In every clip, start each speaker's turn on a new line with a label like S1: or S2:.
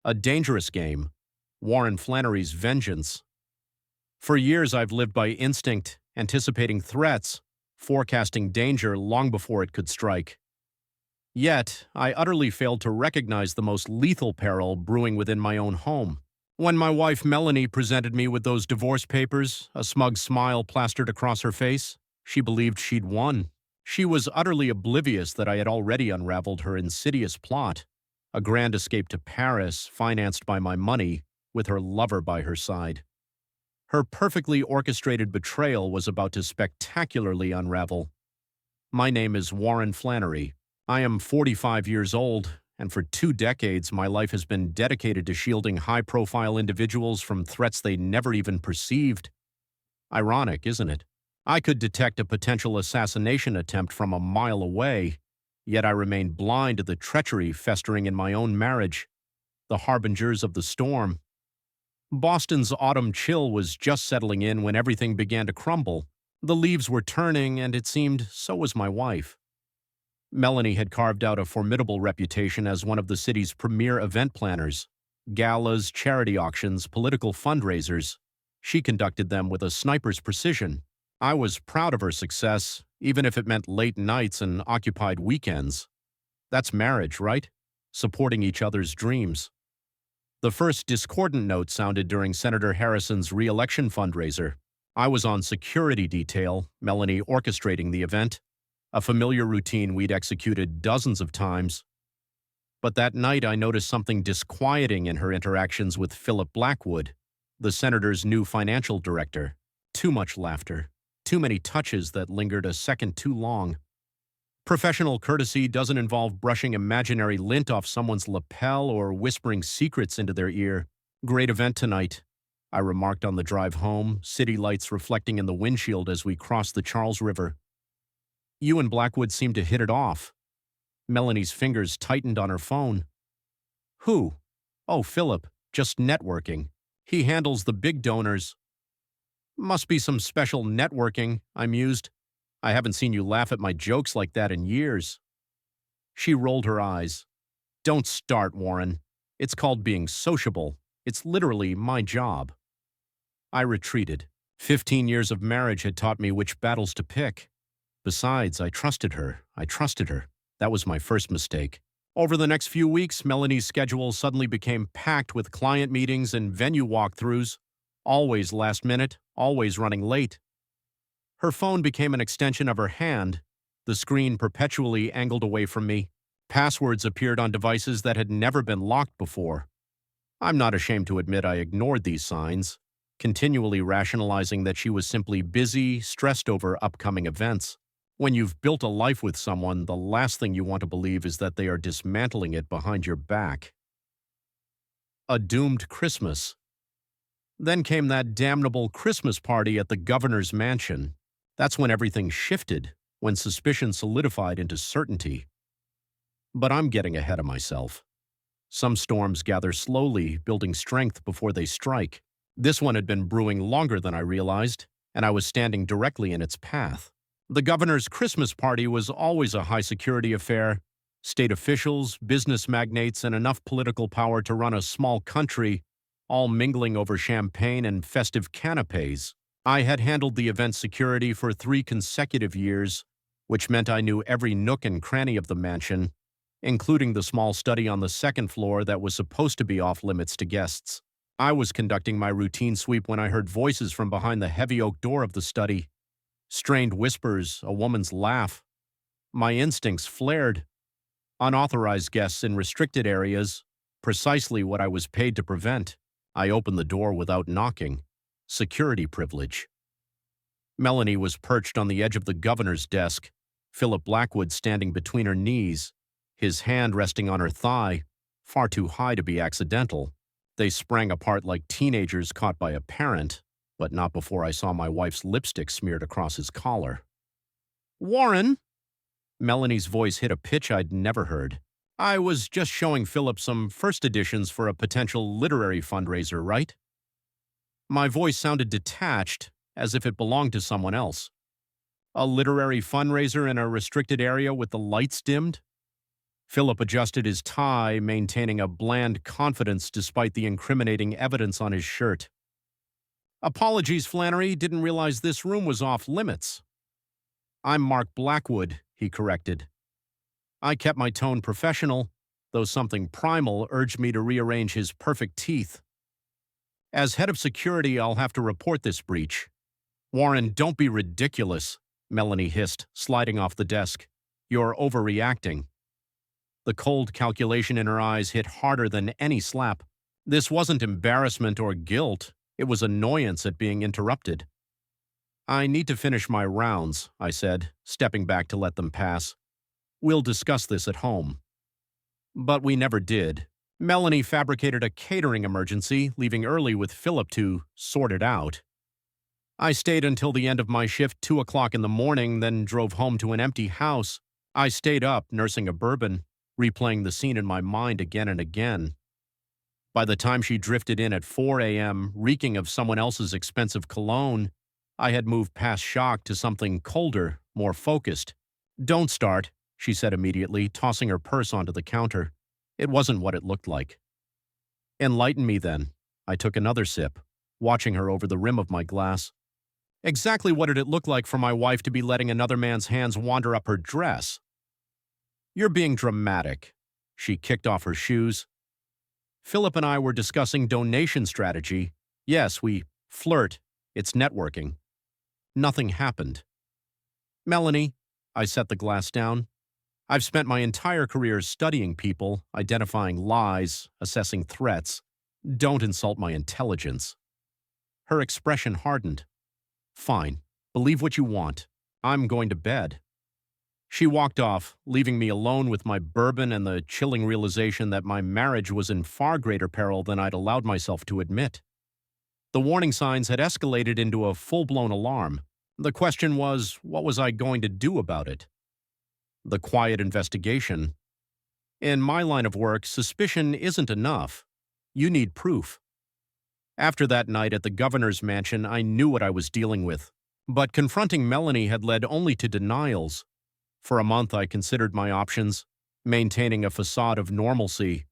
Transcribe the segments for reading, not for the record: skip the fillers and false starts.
S1: A dangerous game. Warren Flannery's vengeance. For years, I've lived by instinct, anticipating threats, forecasting danger long before it could strike. Yet, I utterly failed to recognize the most lethal peril brewing within my own home. When my wife Melanie presented me with those divorce papers, a smug smile plastered across her face, she believed she'd won. She was utterly oblivious that I had already unraveled her insidious plot, a grand escape to Paris financed by my money, with her lover by her side. Her perfectly orchestrated betrayal was about to spectacularly unravel. My name is Warren Flannery. I am 45 years old, and for 2 decades my life has been dedicated to shielding high-profile individuals from threats they never even perceived. Ironic, isn't it? I could detect a potential assassination attempt from a mile away, yet I remained blind to the treachery festering in my own marriage, the harbingers of the storm. Boston's autumn chill was just settling in when everything began to crumble. The leaves were turning, and it seemed so was my wife. Melanie had carved out a formidable reputation as one of the city's premier event planners. Galas, charity auctions, political fundraisers. She conducted them with a sniper's precision. I was proud of her success, even if it meant late nights and occupied weekends. That's marriage, right? Supporting each other's dreams. The first discordant note sounded during Senator Harrison's re-election fundraiser. I was on security detail, Melanie orchestrating the event, a familiar routine we'd executed dozens of times. But that night I noticed something disquieting in her interactions with Philip Blackwood, the senator's new financial director. Too much laughter, too many touches that lingered a second too long. Professional courtesy doesn't involve brushing imaginary lint off someone's lapel or whispering secrets into their ear. Great event tonight, I remarked on the drive home, city lights reflecting in the windshield as we crossed the Charles River. You and Blackwood seemed to hit it off. Melanie's fingers tightened on her phone. Who? Oh, Philip, just networking. He handles the big donors. Must be some special networking, I mused. I haven't seen you laugh at my jokes like that in years. She rolled her eyes. Don't start, Warren. It's called being sociable. It's literally my job. I retreated. 15 years of marriage had taught me which battles to pick. Besides, I trusted her. That was my first mistake. Over the next few weeks, Melanie's schedule suddenly became packed with client meetings and venue walkthroughs, always last minute, always running late. Her phone became an extension of her hand, the screen perpetually angled away from me. Passwords appeared on devices that had never been locked before. I'm not ashamed to admit I ignored these signs, continually rationalizing that she was simply busy, stressed over upcoming events. When you've built a life with someone, the last thing you want to believe is that they are dismantling it behind your back. A doomed Christmas. Then came that damnable Christmas party at the governor's mansion. That's when everything shifted, when suspicion solidified into certainty. But I'm getting ahead of myself. Some storms gather slowly, building strength before they strike. This one had been brewing longer than I realized, and I was standing directly in its path. The governor's Christmas party was always a high-security affair. State officials, business magnates, and enough political power to run a small country, all mingling over champagne and festive canapes. I had handled the event's security for 3 consecutive years, which meant I knew every nook and cranny of the mansion, including the small study on the second floor that was supposed to be off-limits to guests. I was conducting my routine sweep when I heard voices from behind the heavy oak door of the study. Strained whispers, a woman's laugh. My instincts flared. Unauthorized guests in restricted areas, precisely what I was paid to prevent. I opened the door without knocking. Security privilege. Melanie was perched on the edge of the governor's desk, Philip Blackwood standing between her knees, his hand resting on her thigh, far too high to be accidental. They sprang apart like teenagers caught by a parent, but not before I saw my wife's lipstick smeared across his collar. Warren! Melanie's voice hit a pitch I'd never heard. I was just showing Philip some first editions for a potential literary fundraiser, right? My voice sounded detached, as if it belonged to someone else. A literary fundraiser in a restricted area with the lights dimmed? Philip adjusted his tie, maintaining a bland confidence despite the incriminating evidence on his shirt. Apologies, Flannery, didn't realize this room was off limits. I'm Mark Blackwood, he corrected. I kept my tone professional, though something primal urged me to rearrange his perfect teeth. As head of security, I'll have to report this breach. Warren, don't be ridiculous, Melanie hissed, sliding off the desk. You're overreacting. The cold calculation in her eyes hit harder than any slap. This wasn't embarrassment or guilt. It was annoyance at being interrupted. I need to finish my rounds, I said, stepping back to let them pass. We'll discuss this at home. But we never did. Melanie fabricated a catering emergency, leaving early with Philip to sort it out. I stayed until the end of my shift, 2 o'clock in the morning, then drove home to an empty house. I stayed up, nursing a bourbon, replaying the scene in my mind again and again. By the time she drifted in at 4 a.m., reeking of someone else's expensive cologne, I had moved past shock to something colder, more focused. Don't start, she said immediately, tossing her purse onto the counter. It wasn't what it looked like. Enlighten me then. I took another sip, watching her over the rim of my glass. Exactly what did it look like for my wife to be letting another man's hands wander up her dress? You're being dramatic. She kicked off her shoes. Philip and I were discussing donation strategy. Yes, we flirt. It's networking. Nothing happened. Melanie, I set the glass down. I've spent my entire career studying people, identifying lies, assessing threats. Don't insult my intelligence. Her expression hardened. Fine. Believe what you want. I'm going to bed. She walked off, leaving me alone with my bourbon and the chilling realization that my marriage was in far greater peril than I'd allowed myself to admit. The warning signs had escalated into a full-blown alarm. The question was, what was I going to do about it? The quiet investigation. In my line of work, suspicion isn't enough. You need proof. After that night at the governor's mansion, I knew what I was dealing with. But confronting Melanie had led only to denials. For a month, I considered my options, maintaining a facade of normalcy.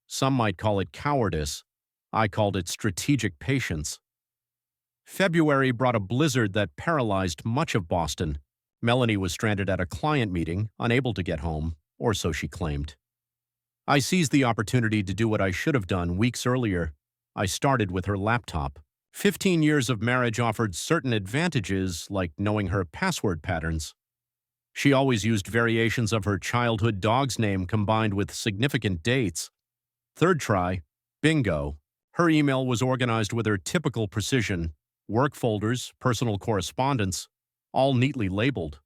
S1: Some might call it cowardice. I called it strategic patience. February brought a blizzard that paralyzed much of Boston. Melanie was stranded at a client meeting, unable to get home, or so she claimed. I seized the opportunity to do what I should have done weeks earlier. I started with her laptop. 15 years of marriage offered certain advantages, like knowing her password patterns. She always used variations of her childhood dog's name combined with significant dates. Third try, bingo. Her email was organized with her typical precision. Work folders, personal correspondence, all neatly labeled.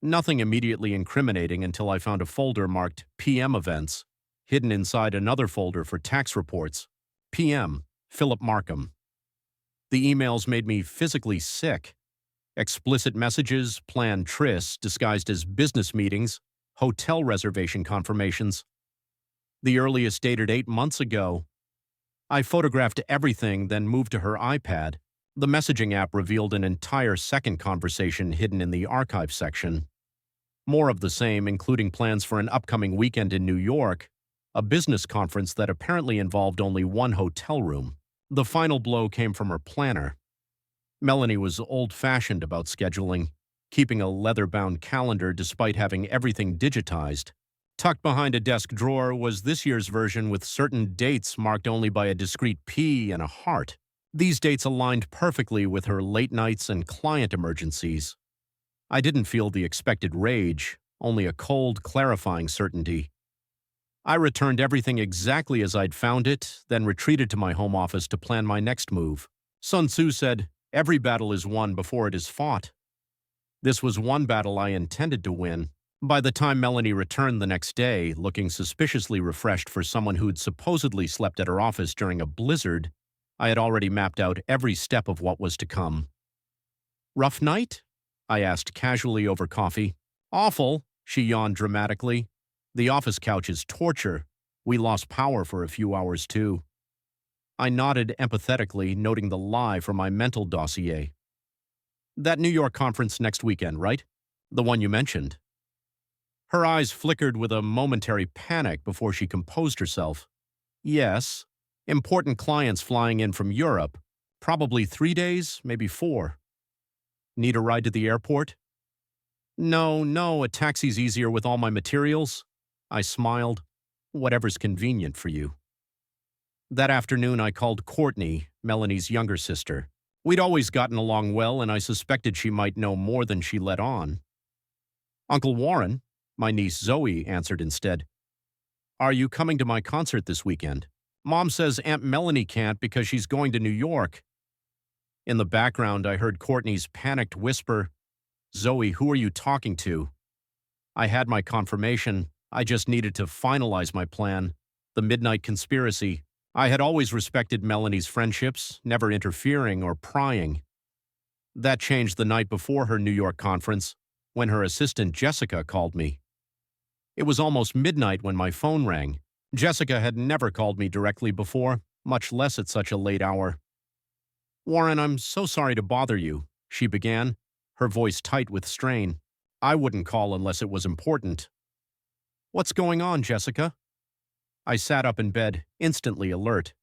S1: Nothing immediately incriminating until I found a folder marked PM Events, hidden inside another folder for tax reports. PM, Philip Markham. The emails made me physically sick. Explicit messages, planned trysts disguised as business meetings, hotel reservation confirmations. The earliest dated 8 months ago. I photographed everything, then moved to her iPad. The messaging app revealed an entire second conversation hidden in the archive section. More of the same, including plans for an upcoming weekend in New York, a business conference that apparently involved only one hotel room. The final blow came from her planner. Melanie was old-fashioned about scheduling, keeping a leather-bound calendar despite having everything digitized. Tucked behind a desk drawer was this year's version with certain dates marked only by a discrete P and a heart. These dates aligned perfectly with her late nights and client emergencies. I didn't feel the expected rage, only a cold, clarifying certainty. I returned everything exactly as I'd found it, then retreated to my home office to plan my next move. Sun Tzu said, "Every battle is won before it is fought." This was one battle I intended to win. By the time Melanie returned the next day, looking suspiciously refreshed for someone who'd supposedly slept at her office during a blizzard, I had already mapped out every step of what was to come. "Rough night?" I asked casually over coffee. "Awful," she yawned dramatically. "The office couch is torture. We lost power for a few hours, too." I nodded empathetically, noting the lie for my mental dossier. "That New York conference next weekend, right? The one you mentioned." Her eyes flickered with a momentary panic before she composed herself. Yes, important clients flying in from Europe. Probably 3 days, maybe 4. Need a ride to the airport? No, a taxi's easier with all my materials. I smiled. Whatever's convenient for you. That afternoon, I called Courtney, Melanie's younger sister. We'd always gotten along well, and I suspected she might know more than she let on. Uncle Warren, my niece Zoe, answered instead. Are you coming to my concert this weekend? Mom says Aunt Melanie can't because she's going to New York. In the background, I heard Courtney's panicked whisper, Zoe, who are you talking to? I had my confirmation. I just needed to finalize my plan. The midnight conspiracy. I had always respected Melanie's friendships, never interfering or prying. That changed the night before her New York conference, when her assistant Jessica called me. It was almost midnight when my phone rang. Jessica had never called me directly before, much less at such a late hour. Warren, I'm so sorry to bother you, she began, her voice tight with strain. I wouldn't call unless it was important. What's going on, Jessica? I sat up in bed, instantly alert.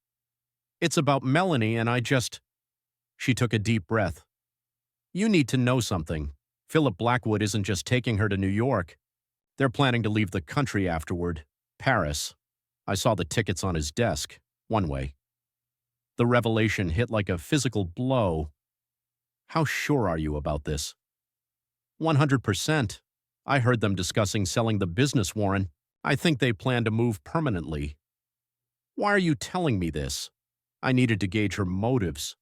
S1: It's about Melanie and She took a deep breath. You need to know something. Philip Blackwood isn't just taking her to New York. They're planning to leave the country afterward. Paris. I saw the tickets on his desk, one way. The revelation hit like a physical blow. How sure are you about this? 100%. I heard them discussing selling the business, Warren. I think they plan to move permanently. Why are you telling me this? I needed to gauge her motives.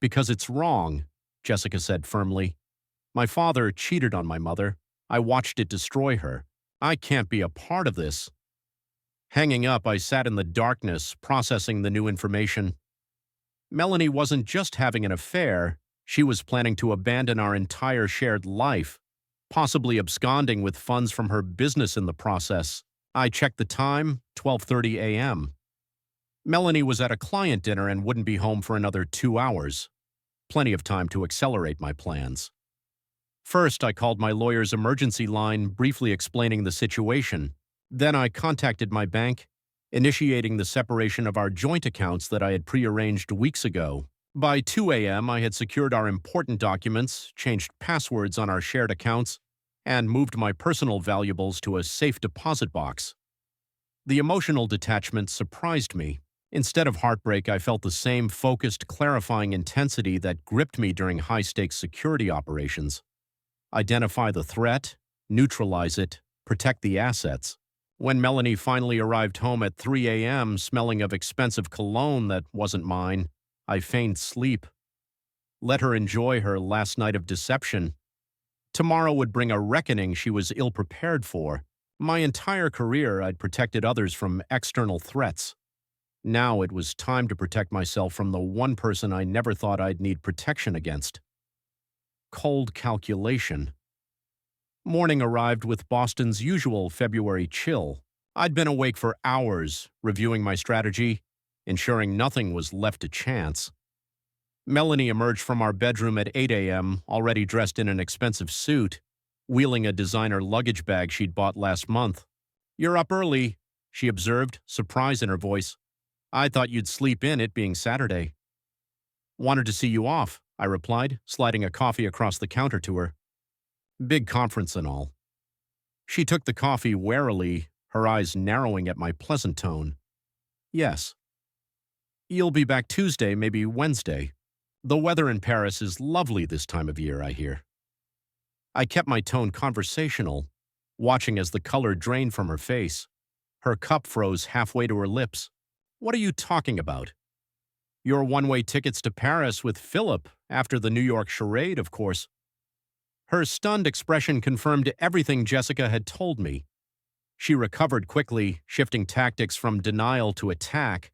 S1: Because it's wrong, Jessica said firmly. My father cheated on my mother. I watched it destroy her. I can't be a part of this. Hanging up, I sat in the darkness, processing the new information. Melanie wasn't just having an affair. She was planning to abandon our entire shared life, possibly absconding with funds from her business in the process. I checked the time, 12:30 a.m. Melanie was at a client dinner and wouldn't be home for another 2 hours. Plenty of time to accelerate my plans. First, I called my lawyer's emergency line, briefly explaining the situation. Then I contacted my bank, initiating the separation of our joint accounts that I had prearranged weeks ago. By 2 a.m., I had secured our important documents, changed passwords on our shared accounts, and moved my personal valuables to a safe deposit box. The emotional detachment surprised me. Instead of heartbreak, I felt the same focused, clarifying intensity that gripped me during high-stakes security operations. Identify the threat, neutralize it, protect the assets. When Melanie finally arrived home at 3 a.m., smelling of expensive cologne that wasn't mine, I feigned sleep. Let her enjoy her last night of deception. Tomorrow would bring a reckoning she was ill-prepared for. My entire career, I'd protected others from external threats. Now it was time to protect myself from the one person I never thought I'd need protection against. Cold calculation. Morning arrived with Boston's usual February chill. I'd been awake for hours, reviewing my strategy, ensuring nothing was left to chance. Melanie emerged from our bedroom at 8 a.m., already dressed in an expensive suit, wheeling a designer luggage bag she'd bought last month. You're up early, she observed, surprise in her voice. I thought you'd sleep in, it being Saturday. Wanted to see you off, I replied, sliding a coffee across the counter to her. Big conference and all. She took the coffee warily, her eyes narrowing at my pleasant tone. Yes. You'll be back Tuesday, maybe Wednesday. The weather in Paris is lovely this time of year, I hear. I kept my tone conversational, watching as the color drained from her face. Her cup froze halfway to her lips. What are you talking about? Your one-way tickets to Paris with Philip, after the New York charade, of course. Her stunned expression confirmed everything Jessica had told me. She recovered quickly, shifting tactics from denial to attack.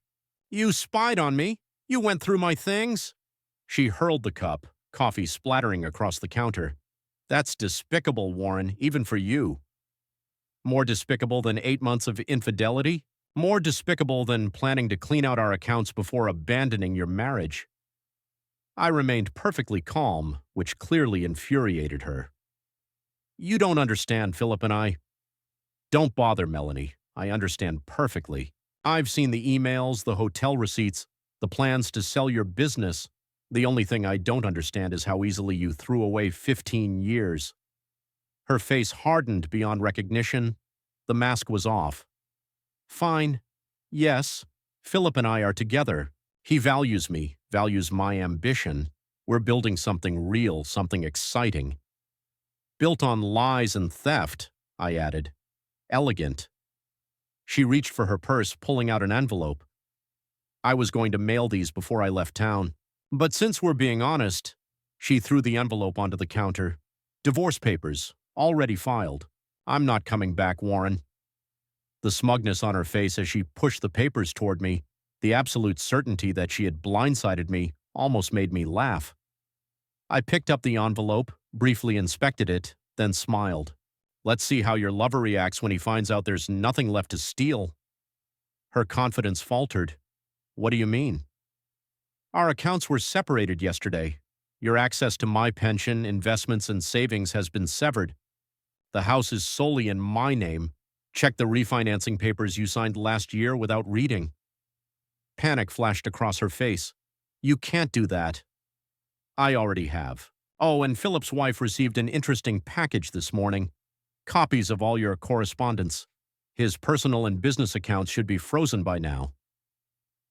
S1: You spied on me? You went through my things? She hurled the cup, coffee splattering across the counter. That's despicable, Warren, even for you. More despicable than 8 months of infidelity? More despicable than planning to clean out our accounts before abandoning your marriage. I remained perfectly calm, which clearly infuriated her. You don't understand, Philip and I. Don't bother, Melanie. I understand perfectly. I've seen the emails, the hotel receipts, the plans to sell your business. The only thing I don't understand is how easily you threw away 15 years. Her face hardened beyond recognition. The mask was off. Fine. Yes. Philip and I are together. He values me, values my ambition. We're building something real, something exciting. Built on lies and theft, I added. Elegant. She reached for her purse, pulling out an envelope. I was going to mail these before I left town. But since we're being honest, she threw the envelope onto the counter. Divorce papers, already filed. I'm not coming back, Warren. The smugness on her face as she pushed the papers toward me, the absolute certainty that she had blindsided me, almost made me laugh. I picked up the envelope, briefly inspected it, then smiled. Let's see how your lover reacts when he finds out there's nothing left to steal. Her confidence faltered. What do you mean? Our accounts were separated yesterday. Your access to my pension, investments, and savings has been severed. The house is solely in my name. Check the refinancing papers you signed last year without reading. Panic flashed across her face. You can't do that. I already have. Oh, and Philip's wife received an interesting package this morning. Copies of all your correspondence. His personal and business accounts should be frozen by now.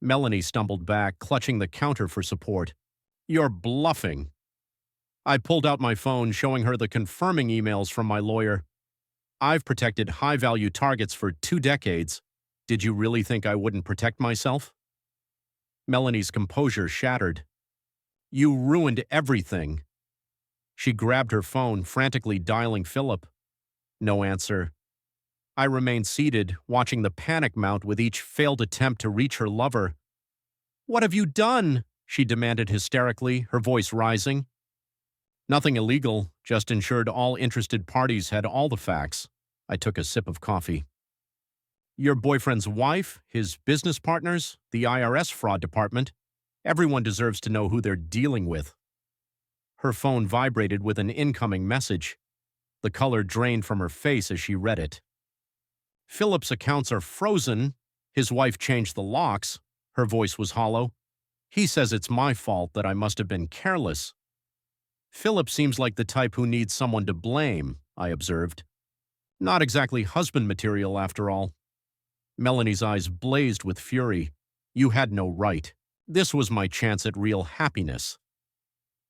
S1: Melanie stumbled back, clutching the counter for support. You're bluffing. I pulled out my phone, showing her the confirming emails from my lawyer. I've protected high-value targets for 2 decades. Did you really think I wouldn't protect myself? Melanie's composure shattered. You ruined everything. She grabbed her phone, frantically dialing Philip. No answer. I remained seated, watching the panic mount with each failed attempt to reach her lover. What have you done? She demanded hysterically, her voice rising. Nothing illegal, just ensured all interested parties had all the facts. I took a sip of coffee. Your boyfriend's wife, his business partners, the IRS fraud department. Everyone deserves to know who they're dealing with. Her phone vibrated with an incoming message. The color drained from her face as she read it. Philip's accounts are frozen. His wife changed the locks. Her voice was hollow. He says it's my fault, that I must have been careless. Philip seems like the type who needs someone to blame, I observed. Not exactly husband material, after all. Melanie's eyes blazed with fury. You had no right. This was my chance at real happiness.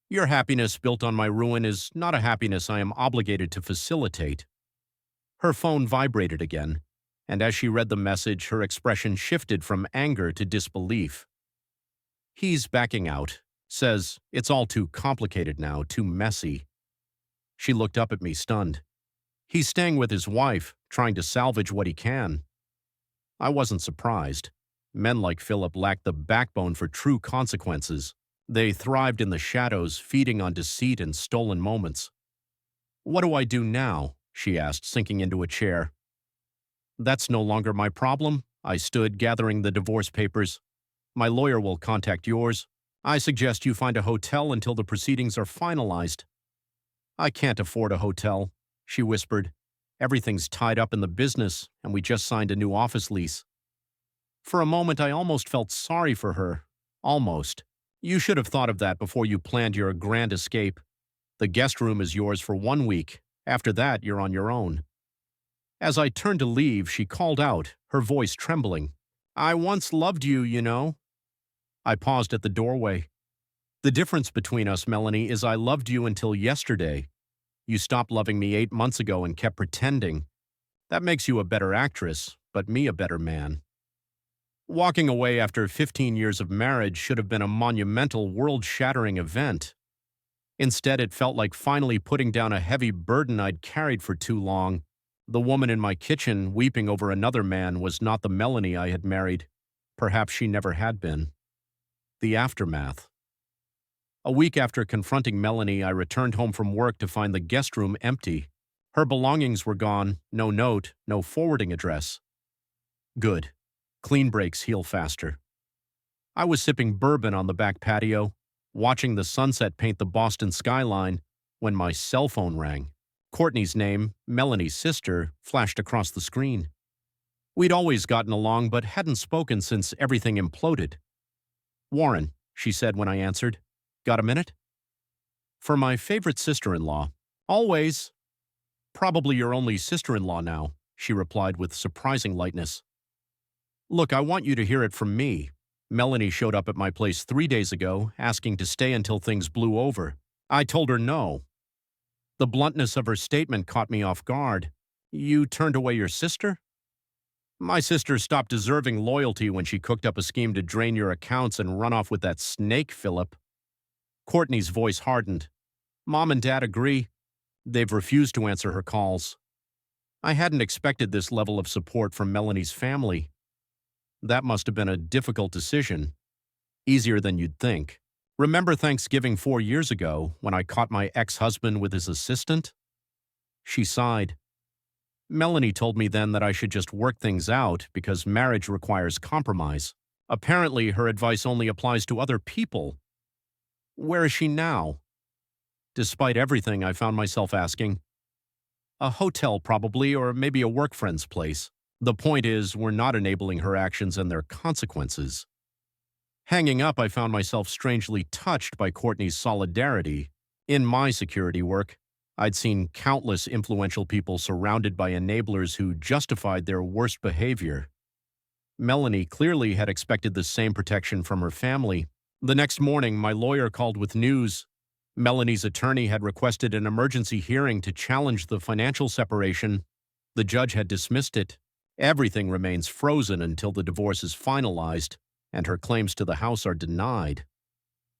S1: Your happiness built on my ruin is not a happiness I am obligated to facilitate. Her phone vibrated again, and as she read the message, her expression shifted from anger to disbelief. He's backing out. Says it's all too complicated now, too messy. She looked up at me, stunned. He's staying with his wife, trying to salvage what he can. I wasn't surprised. Men like Philip lacked the backbone for true consequences. They thrived in the shadows, feeding on deceit and stolen moments. What do I do now? She asked, sinking into a chair. That's no longer my problem. I stood, gathering the divorce papers. My lawyer will contact yours. I suggest you find a hotel until the proceedings are finalized. I can't afford a hotel, she whispered. Everything's tied up in the business, and we just signed a new office lease. For a moment, I almost felt sorry for her. Almost. You should have thought of that before you planned your grand escape. The guest room is yours for 1 week. After that, you're on your own. As I turned to leave, she called out, her voice trembling. I once loved you, you know. I paused at the doorway. The difference between us, Melanie, is I loved you until yesterday. You stopped loving me 8 months ago and kept pretending. That makes you a better actress, but me a better man. Walking away after 15 years of marriage should have been a monumental, world-shattering event. Instead, it felt like finally putting down a heavy burden I'd carried for too long. The woman in my kitchen, weeping over another man, was not the Melanie I had married. Perhaps she never had been. The aftermath. A week after confronting Melanie, I returned home from work to find the guest room empty. Her belongings were gone, no note, no forwarding address. Good. Clean breaks heal faster. I was sipping bourbon on the back patio, watching the sunset paint the Boston skyline, when my cell phone rang. Courtney's name, Melanie's sister, flashed across the screen. We'd always gotten along but hadn't spoken since everything imploded. "Warren," she said when I answered. "Got a minute?" "For my favorite sister-in-law." "Always." "Probably your only sister-in-law now," she replied with surprising lightness. "Look, I want you to hear it from me. Melanie showed up at my place 3 days ago, asking to stay until things blew over. I told her no. The bluntness of her statement caught me off guard. You turned away your sister?" "My sister stopped deserving loyalty when she cooked up a scheme to drain your accounts and run off with that snake, Philip." Courtney's voice hardened. "Mom and Dad agree. They've refused to answer her calls." I hadn't expected this level of support from Melanie's family. That must have been a difficult decision. Easier than you'd think. "Remember Thanksgiving 4 years ago when I caught my ex-husband with his assistant?" She sighed. "Melanie told me then that I should just work things out because marriage requires compromise. Apparently, her advice only applies to other people. Where is she now?" Despite everything, I found myself asking. "A hotel probably, or maybe a work friend's place. The point is, we're not enabling her actions and their consequences." Hanging up, I found myself strangely touched by Courtney's solidarity. In my security work, I'd seen countless influential people surrounded by enablers who justified their worst behavior. Melanie clearly had expected the same protection from her family. The next morning, my lawyer called with news. Melanie's attorney had requested an emergency hearing to challenge the financial separation. The judge had dismissed it. Everything remains frozen until the divorce is finalized and her claims to the house are denied.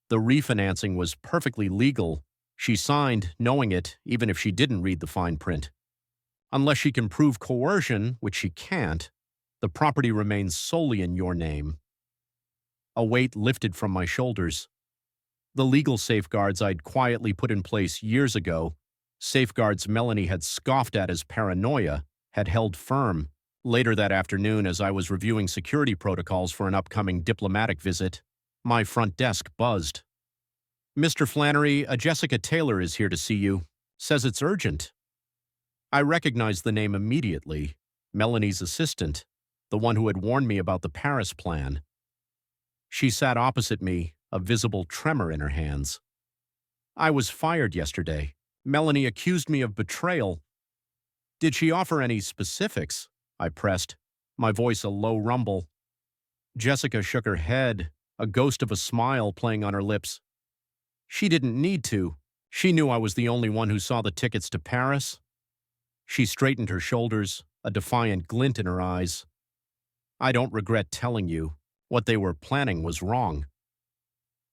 S1: The refinancing was perfectly legal. She signed, knowing it, even if she didn't read the fine print. Unless she can prove coercion, which she can't, the property remains solely in your name. A weight lifted from my shoulders. The legal safeguards I'd quietly put in place years ago, safeguards Melanie had scoffed at as paranoia, had held firm. Later that afternoon, as I was reviewing security protocols for an upcoming diplomatic visit, my front desk buzzed. "Mr. Flannery, a Jessica Taylor is here to see you. Says it's urgent." I recognized the name immediately. Melanie's assistant, the one who had warned me about the Paris plan. She sat opposite me, a visible tremor in her hands. "I was fired yesterday. Melanie accused me of betrayal." "Did she offer any specifics?" I pressed, my voice a low rumble. Jessica shook her head, a ghost of a smile playing on her lips. "She didn't need to. She knew I was the only one who saw the tickets to Paris." She straightened her shoulders, a defiant glint in her eyes. "I don't regret telling you. What they were planning was wrong."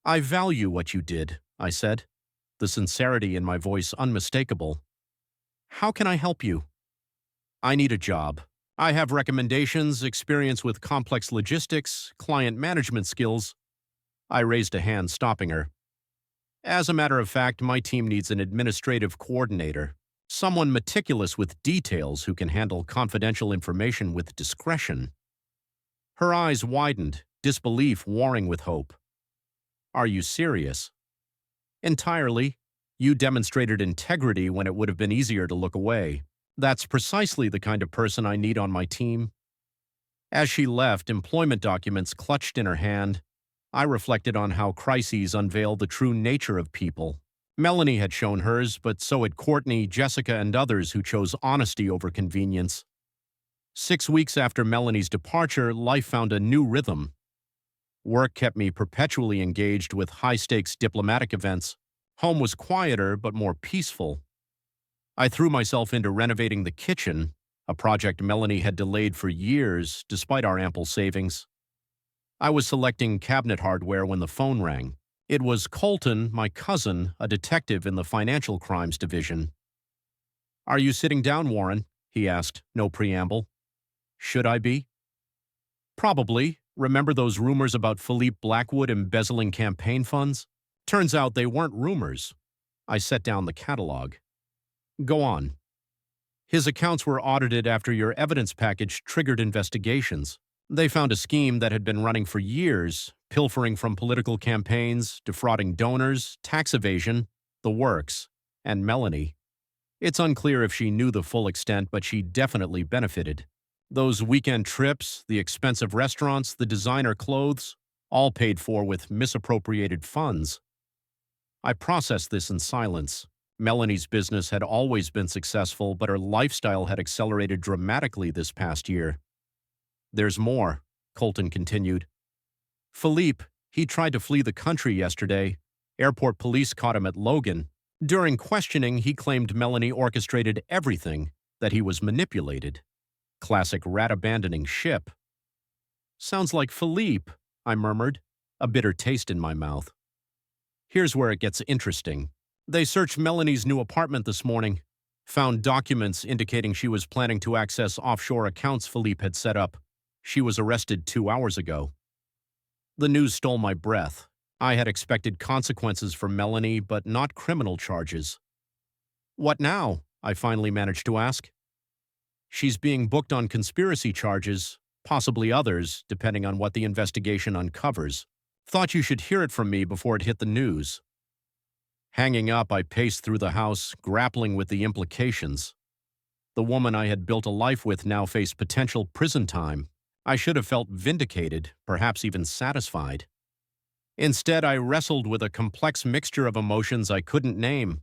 S1: "I value what you did," I said, the sincerity in my voice unmistakable. "How can I help you?" "I need a job. I have recommendations, experience with complex logistics, client management skills." I raised a hand, stopping her. "As a matter of fact, my team needs an administrative coordinator, someone meticulous with details who can handle confidential information with discretion." Her eyes widened, disbelief warring with hope. "Are you serious?" "Entirely. You demonstrated integrity when it would have been easier to look away. That's precisely the kind of person I need on my team." As she left, employment documents clutched in her hand, I reflected on how crises unveil the true nature of people. Melanie had shown hers, but so had Courtney, Jessica, and others who chose honesty over convenience. 6 weeks after Melanie's departure, life found a new rhythm. Work kept me perpetually engaged with high-stakes diplomatic events. Home was quieter but more peaceful. I threw myself into renovating the kitchen, a project Melanie had delayed for years, despite our ample savings. I was selecting cabinet hardware when the phone rang. It was Colton, my cousin, a detective in the Financial Crimes Division. "Are you sitting down, Warren?" he asked, no preamble. "Should I be?" "Probably. Remember those rumors about Philippe Blackwood embezzling campaign funds? Turns out they weren't rumors." I set down the catalog. "Go on." "His accounts were audited after your evidence package triggered investigations. They found a scheme that had been running for years, pilfering from political campaigns, defrauding donors, tax evasion, the works, and Melanie. It's unclear if she knew the full extent, but she definitely benefited. Those weekend trips, the expensive restaurants, the designer clothes, all paid for with misappropriated funds. I processed this in silence. Melanie's business had always been successful, but her lifestyle had accelerated dramatically this past year. There's more, Colton continued. Philippe, he tried to flee the country yesterday. Airport police caught him at Logan. During questioning, he claimed Melanie orchestrated everything, that he was manipulated. Classic rat-abandoning ship. Sounds like Philippe, I murmured, a bitter taste in my mouth. Here's where it gets interesting. They searched Melanie's new apartment this morning, found documents indicating she was planning to access offshore accounts Philippe had set up. She was arrested 2 hours ago. The news stole my breath. I had expected consequences for Melanie, but not criminal charges. What now? I finally managed to ask. She's being booked on conspiracy charges, possibly others, depending on what the investigation uncovers. Thought you should hear it from me before it hit the news. Hanging up, I paced through the house, grappling with the implications. The woman I had built a life with now faced potential prison time. I should have felt vindicated, perhaps even satisfied. Instead, I wrestled with a complex mixture of emotions I couldn't name.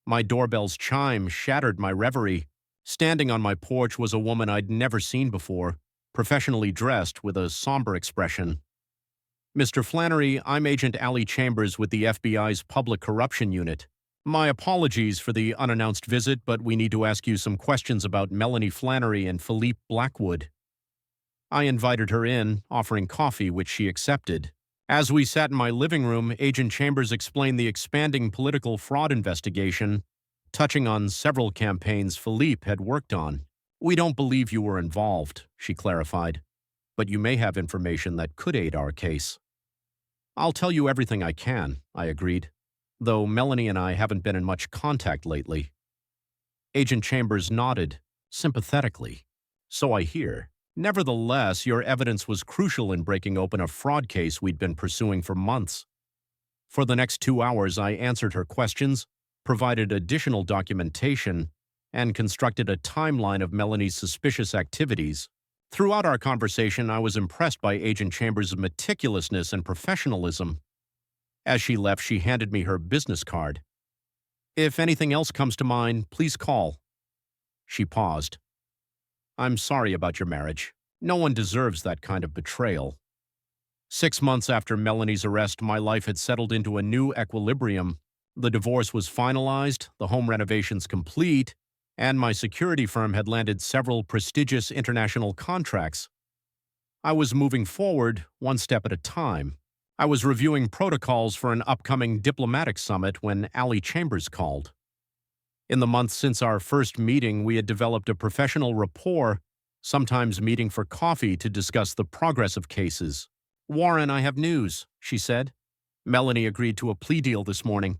S1: My doorbell's chime shattered my reverie. Standing on my porch was a woman I'd never seen before, professionally dressed with a somber expression. Mr. Flannery, I'm Agent Allie Chambers with the FBI's Public Corruption Unit. My apologies for the unannounced visit, but we need to ask you some questions about Melanie Flannery and Philippe Blackwood. I invited her in, offering coffee, which she accepted. As we sat in my living room, Agent Chambers explained the expanding political fraud investigation, touching on several campaigns Philippe had worked on. We don't believe you were involved, she clarified, but you may have information that could aid our case. I'll tell you everything I can, I agreed, though Melanie and I haven't been in much contact lately. Agent Chambers nodded, sympathetically. So I hear. Nevertheless, your evidence was crucial in breaking open a fraud case we'd been pursuing for months. For the next 2 hours, I answered her questions, provided additional documentation, and constructed a timeline of Melanie's suspicious activities. Throughout our conversation, I was impressed by Agent Chambers' meticulousness and professionalism. As she left, she handed me her business card. If anything else comes to mind, please call. She paused. I'm sorry about your marriage. No one deserves that kind of betrayal. 6 months after Melanie's arrest, my life had settled into a new equilibrium. The divorce was finalized, the home renovations complete, and my security firm had landed several prestigious international contracts. I was moving forward, one step at a time. I was reviewing protocols for an upcoming diplomatic summit when Allie Chambers called. In the months since our first meeting, we had developed a professional rapport, sometimes meeting for coffee to discuss the progress of cases. Warren, I have news, she said. Melanie agreed to a plea deal this morning.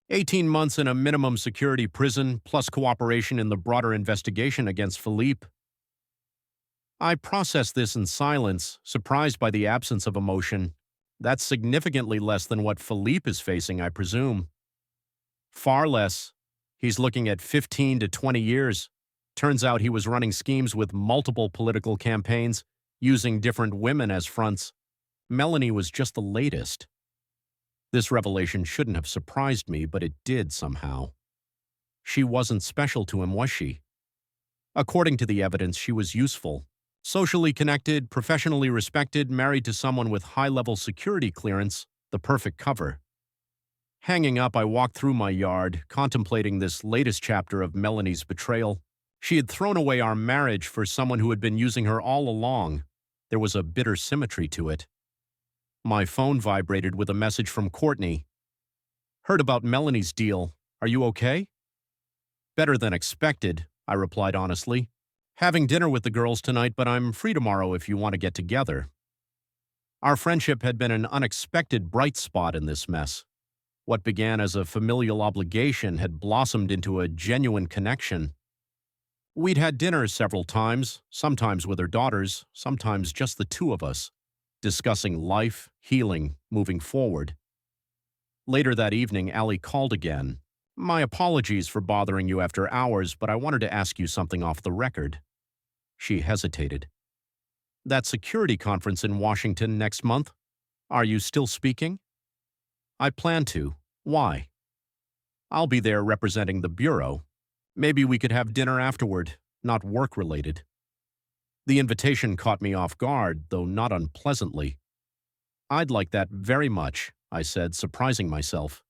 S1: 18 months in a minimum security prison, plus cooperation in the broader investigation against Philippe. I processed this in silence, surprised by the absence of emotion. That's significantly less than what Philippe is facing, I presume. Far less. He's looking at 15 to 20 years. Turns out he was running schemes with multiple political campaigns, using different women as fronts. Melanie was just the latest. This revelation shouldn't have surprised me, but it did somehow. She wasn't special to him, was she? According to the evidence, she was useful. Socially connected, professionally respected, married to someone with high-level security clearance, the perfect cover. Hanging up, I walked through my yard, contemplating this latest chapter of Melanie's betrayal. She had thrown away our marriage for someone who had been using her all along. There was a bitter symmetry to it. My phone vibrated with a message from Courtney. Heard about Melanie's deal. Are you okay? Better than expected, I replied honestly. Having dinner with the girls tonight, but I'm free tomorrow if you want to get together. Our friendship had been an unexpected bright spot in this mess. What began as a familial obligation had blossomed into a genuine connection. We'd had dinner several times, sometimes with her daughters, sometimes just the two of us, discussing life, healing, moving forward. Later that evening, Allie called again. My apologies for bothering you after hours, but I wanted to ask you something off the record. She hesitated. That security conference in Washington next month? Are you still speaking? I plan to. Why? I'll be there representing the Bureau. Maybe we could have dinner afterward, not work-related. The invitation caught me off guard, though not unpleasantly. I'd like that very much, I said, surprising myself.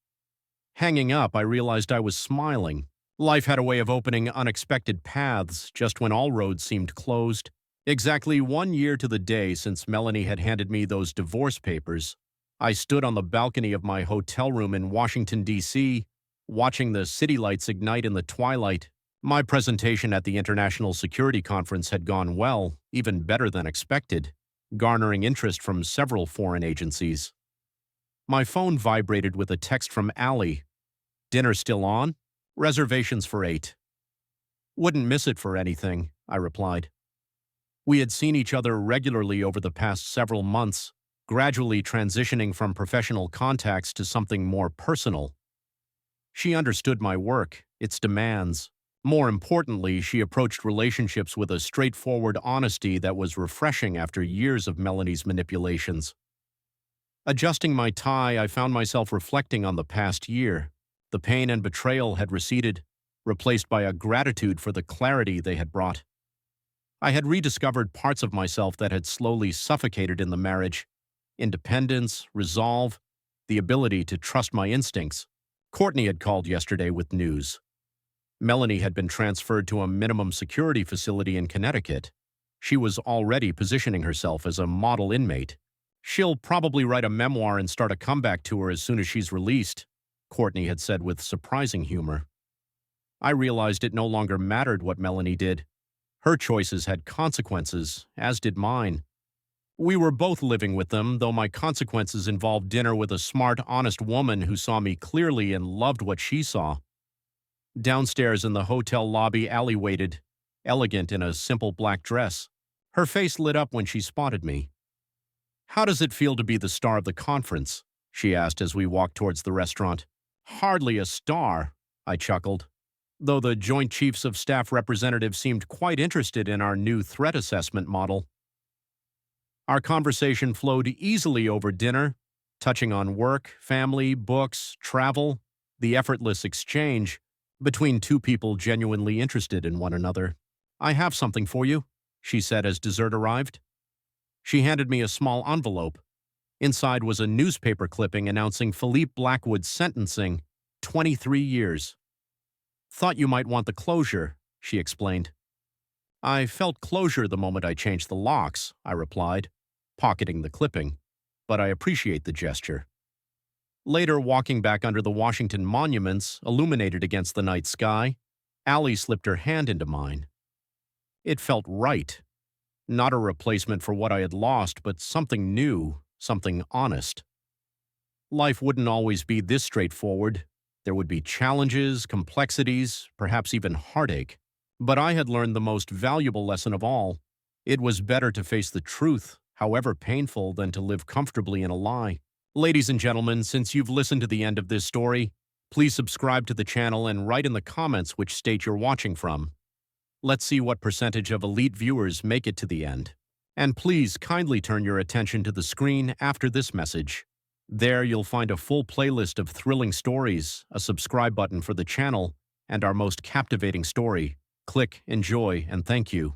S1: Hanging up, I realized I was smiling. Life had a way of opening unexpected paths just when all roads seemed closed. Exactly 1 year to the day since Melanie had handed me those divorce papers, I stood on the balcony of my hotel room in Washington, D.C., watching the city lights ignite in the twilight. My presentation at the International Security Conference had gone well, even better than expected, garnering interest from several foreign agencies. My phone vibrated with a text from Allie. Dinner still on? Reservations for 8. Wouldn't miss it for anything, I replied. We had seen each other regularly over the past several months, gradually transitioning from professional contacts to something more personal. She understood my work, its demands. More importantly, she approached relationships with a straightforward honesty that was refreshing after years of Melanie's manipulations. Adjusting my tie, I found myself reflecting on the past year. The pain and betrayal had receded, replaced by a gratitude for the clarity they had brought. I had rediscovered parts of myself that had slowly suffocated in the marriage: independence, resolve, the ability to trust my instincts. Courtney had called yesterday with news. Melanie had been transferred to a minimum security facility in Connecticut. She was already positioning herself as a model inmate. She'll probably write a memoir and start a comeback tour as soon as she's released, Courtney had said with surprising humor. I realized it no longer mattered what Melanie did. Her choices had consequences, as did mine. We were both living with them, though my consequences involved dinner with a smart, honest woman who saw me clearly and loved what she saw. Downstairs in the hotel lobby, Allie waited, elegant in a simple black dress. Her face lit up when she spotted me. "How does it feel to be the star of the conference?" she asked as we walked towards the restaurant. "Hardly a star," I chuckled, though the Joint Chiefs of Staff representative seemed quite interested in our new threat assessment model. Our conversation flowed easily over dinner, touching on work, family, books, travel, the effortless exchange between two people genuinely interested in one another. "I have something for you," she said as dessert arrived. She handed me a small envelope. Inside was a newspaper clipping announcing Philippe Blackwood's sentencing, 23 years. "Thought you might want the closure," she explained. "I felt closure the moment I changed the locks," I replied, pocketing the clipping, "but I appreciate the gesture." Later, walking back under the Washington monuments, illuminated against the night sky, Allie slipped her hand into mine. It felt right. Not a replacement for what I had lost, but something new, something honest. Life wouldn't always be this straightforward. There would be challenges, complexities, perhaps even heartache. But I had learned the most valuable lesson of all. It was better to face the truth, however painful, than to live comfortably in a lie. Ladies and gentlemen, since you've listened to the end of this story, please subscribe to the channel and write in the comments which state you're watching from. Let's see what percentage of elite viewers make it to the end. And please kindly turn your attention to the screen after this message. There you'll find a full playlist of thrilling stories, a subscribe button for the channel, and our most captivating story. Click, enjoy, and thank you.